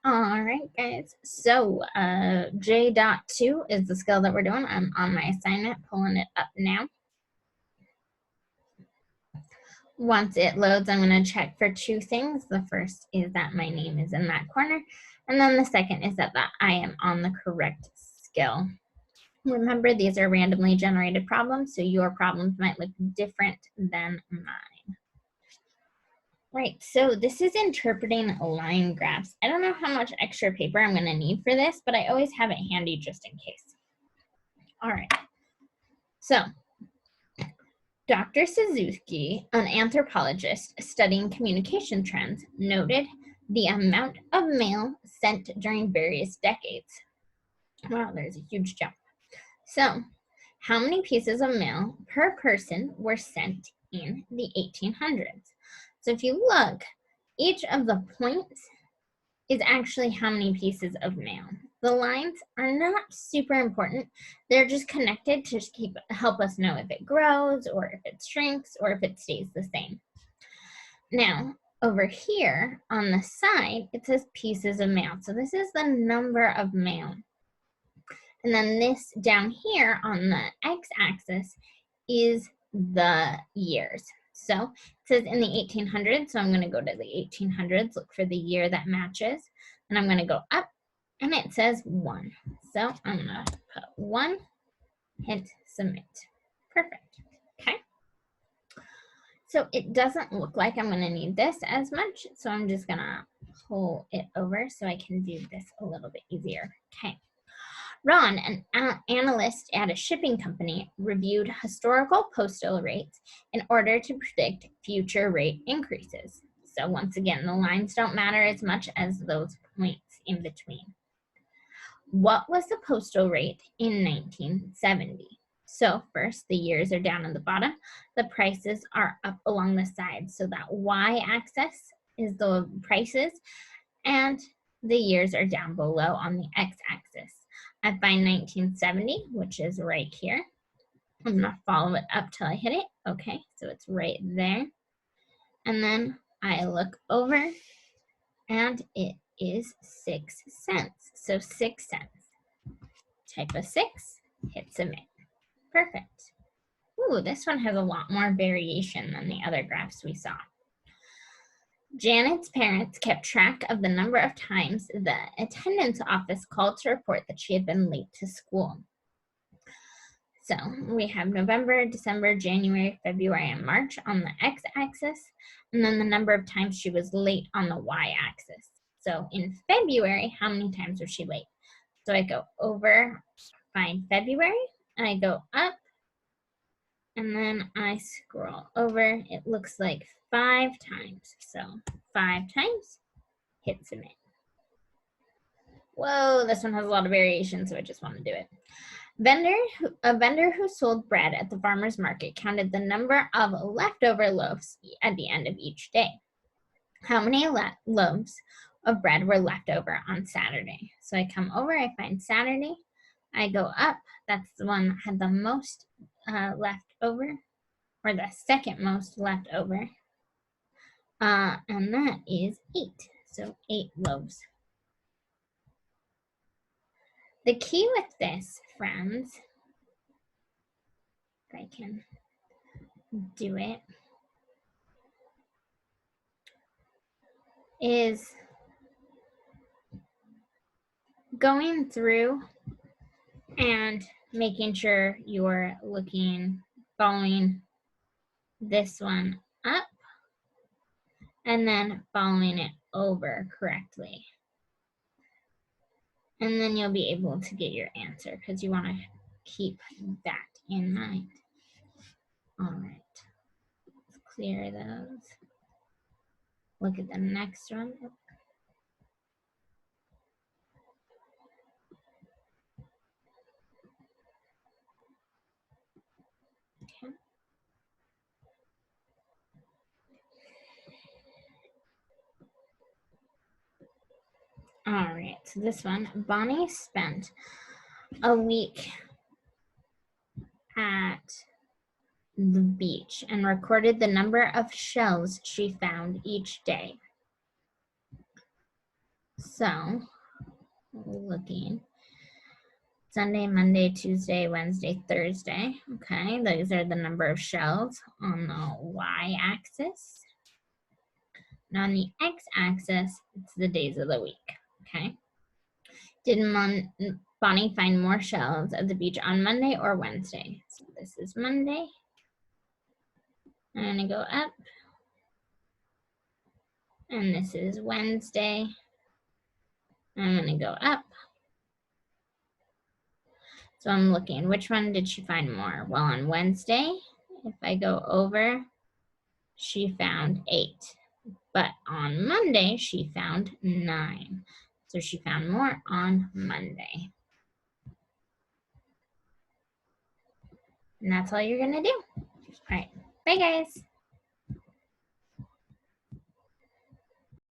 All right, guys. So J.2 is the skill that we're doing. I'm on my assignment, pulling it up now. Once it loads, I'm going to check for two things. The first is that my name is in that corner. And then the second is that I am on the correct skill. Remember, these are randomly generated problems, so your problems might look different than mine. Right, so this is interpreting line graphs. I don't know how much extra paper I'm going to need for this, but I always have it handy just in case. All right, so Dr. Suzuki, an anthropologist studying communication trends, noted the amount of mail sent during various decades. Wow, there's a huge jump. So, how many pieces of mail per person were sent in the 1800s? So if you look, each of the points is actually how many pieces of mail. The lines are not super important. They're just connected to help us know if it grows or if it shrinks or if it stays the same. Now, over here on the side, it says pieces of mail. So this is the number of mail. And then this down here on the x-axis is the years. So it says in the 1800s, so I'm going to go to the 1800s, look for the year that matches, and I'm going to go up, and it says 1. So I'm going to put 1, hit submit. Perfect. Okay. So it doesn't look like I'm going to need this as much, so I'm just going to pull it over so I can do this a little bit easier. Okay. Ron, an analyst at a shipping company, reviewed historical postal rates in order to predict future rate increases. So once again, the lines don't matter as much as those points in between. What was the postal rate in 1970? So first, the years are down at the bottom. The prices are up along the sides. So that y-axis is the prices, and the years are down below on the x-axis. I find 1970, which is right here. I'm going to follow it up till I hit it. Okay, so it's right there. And then I look over, and it is 6 cents. So 6 cents. Type a 6, hit submit. Perfect. Ooh, this one has a lot more variation than the other graphs we saw. Janet's parents kept track of the number of times the attendance office called to report that she had been late to school. So we have November, December, January, February, and March on the x-axis, and then the number of times she was late on the y-axis. So in February, how many times was she late? So I go over, find February, and I go up, and then I scroll over. It looks like 5 times. So 5 times, hit submit. Whoa, this one has a lot of variation, so I just want to do it. A vendor who sold bread at the farmer's market counted the number of leftover loaves at the end of each day. How many loaves of bread were left over on Saturday? So I come over, I find Saturday, I go up, that's the one that had the most left over, or the second most left over, and that is 8, so 8 loaves. The key with this, friends, if I can do it, is going through and making sure you're following this one up, and then following it over correctly. And then you'll be able to get your answer because you want to keep that in mind. All right, let's clear those. Look at the next one. Okay. All right, so this one, Bonnie spent a week at the beach and recorded the number of shells she found each day. So, looking Sunday, Monday, Tuesday, Wednesday, Thursday. Okay, those are the number of shells on the y-axis. And on the x-axis, it's the days of the week. Okay. Did Bonnie find more shells at the beach on Monday or Wednesday? So this is Monday. I'm gonna go up. And this is Wednesday. I'm gonna go up. So I'm looking, which one did she find more? Well, on Wednesday, if I go over, she found 8. But on Monday, she found 9. So she found more on Monday. And that's all you're gonna do. All right, bye guys.